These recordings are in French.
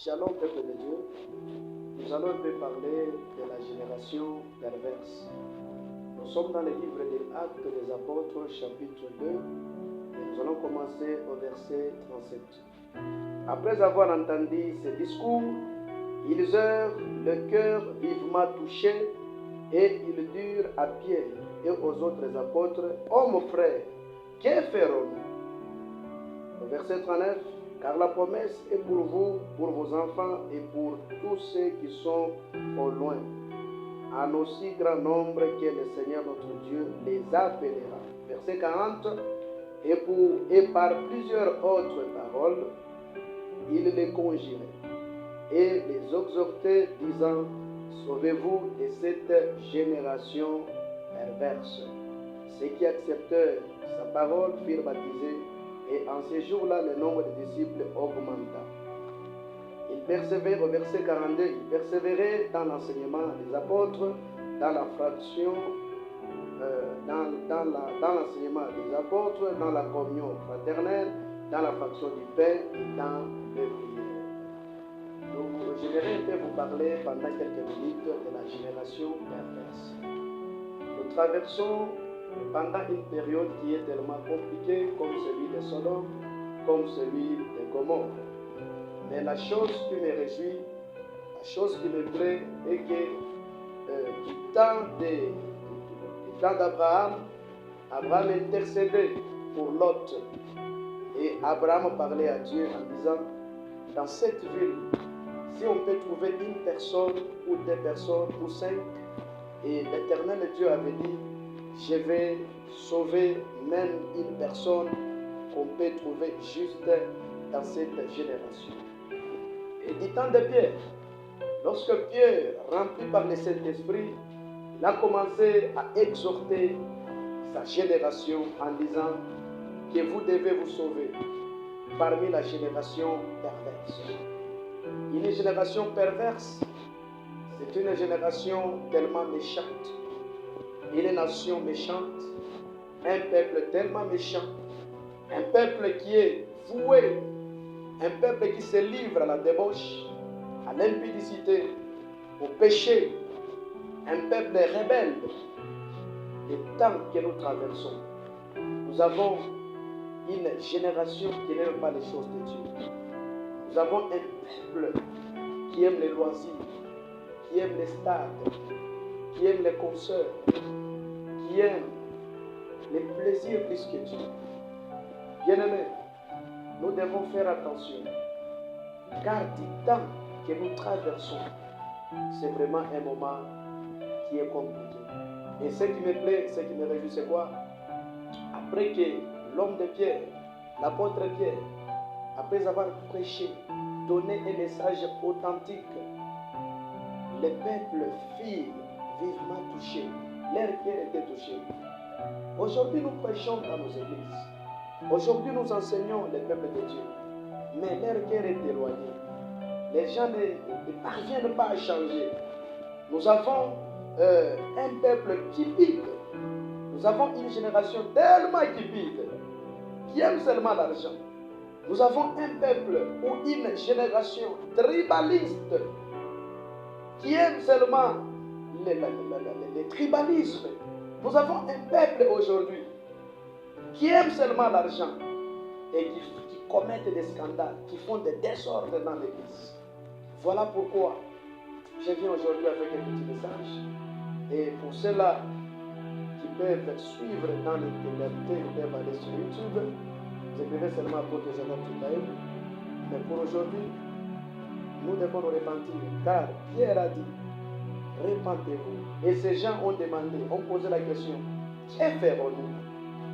Shalom, peuple de Dieu. Nous allons un peu parler de la génération perverse. Nous sommes dans le livre des Actes des Apôtres, chapitre 2, et nous allons commencer au verset 37. Après avoir entendu ces discours, ils eurent le cœur vivement touché, et ils dirent à Pierre et aux autres apôtres: « Mon frère, que ferons-nous » Au verset 39, « Car la promesse est pour vous, pour vos enfants et pour tous ceux qui sont au loin, en aussi grand nombre que le Seigneur notre Dieu les appellera. » Verset 40, « Et par plusieurs autres paroles, il les conjurait et les exhortait, disant: Sauvez-vous de cette génération perverse. Ceux qui acceptèrent sa parole furent baptisés, et en ces jours-là, le nombre de disciples augmenta. Il persévérait, au verset 42, il persévérait dans l'enseignement des apôtres, dans la fraction, dans l'enseignement des apôtres, dans la communion fraternelle, dans la fraction du pain et dans le prière. Donc, j'aimerais un peu vous parler pendant quelques minutes de la génération perverse. Nous traversons pendant une période qui est tellement compliquée, comme celui de Sodome, comme celui de Gomorrhe. Mais la chose qui me réjouit, la chose qui me plaît, est que du temps d'Abraham, Abraham intercédait pour Lot. Et Abraham parlait à Dieu en disant: dans cette ville, si on peut trouver une personne ou deux personnes ou 5, et l'Éternel Dieu avait dit: je vais sauver même une personne qu'on peut trouver juste dans cette génération. Et du temps de Pierre, lorsque Pierre, rempli par le Saint-Esprit, il a commencé à exhorter sa génération en disant que vous devez vous sauver parmi la génération perverse. Une génération perverse, c'est une génération tellement méchante, une nation méchante, un peuple tellement méchant, un peuple qui est voué, un peuple qui se livre à la débauche, à l'impudicité, au péché, un peuple rebelle. Les temps que nous traversons, nous avons une génération qui n'aime pas les choses de Dieu. Nous avons un peuple qui aime les loisirs, qui aime les stades, qui aime les concerts, qui aime les plaisirs plus que Dieu. Bien-aimés, nous devons faire attention, car du temps que nous traversons, c'est vraiment un moment qui est compliqué. Et ce qui me plaît, ce qui me réjouit, c'est quoi? Après que l'homme de Pierre, l'apôtre Pierre, après avoir prêché, donné un message authentique, les peuples furent vivement touchés. Leur cœur était touché. Aujourd'hui, nous prêchons dans nos églises. Aujourd'hui, nous enseignons les peuples de Dieu. Mais leur cœur est éloigné. Les gens ne parviennent pas à changer. Nous avons un peuple cupide. Nous avons une génération tellement cupide qui aime seulement l'argent. Nous avons un peuple ou une génération tribaliste qui aime seulement les tribalismes. Nous avons un peuple aujourd'hui qui aime seulement l'argent et qui commettent des scandales, qui font des désordres dans l'église. Voilà pourquoi je viens aujourd'hui avec un petit message. Et pour ceux-là qui peuvent suivre dans l'intégralité, ils peuvent aller sur YouTube. J'écrivais seulement apôtre Jean-Marc Tukaïm. Mais pour aujourd'hui, nous devons nous repentir. Car Pierre a dit: repentez-vous. Et ces gens ont demandé, ont posé la question: que ferons-nous?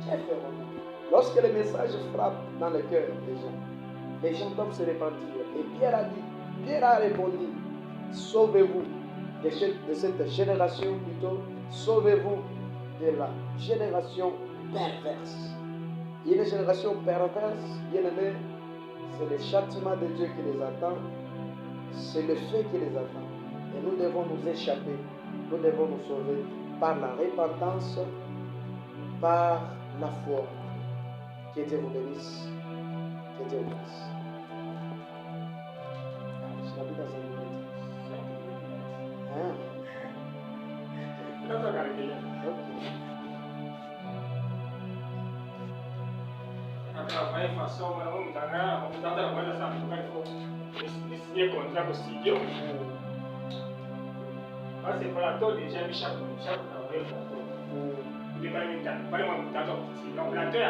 Que ferons-nous? Lorsque le message frappe dans le cœur des gens, les gens doivent se repentir. Et Pierre a répondu: sauvez-vous de cette génération, plutôt, sauvez-vous de la génération perverse. Une génération perverse, bien aimé, c'est le châtiment de Dieu qui les attend, c'est le feu qui les attend. Et nous devons nous échapper, nous devons nous sauver par la repentance, par la foi. Que Dieu vous bénisse. Que Dieu vous bénisse. C'est pour la tôle déjà, chaque il est pas mis dans le plateau. Donc la tôle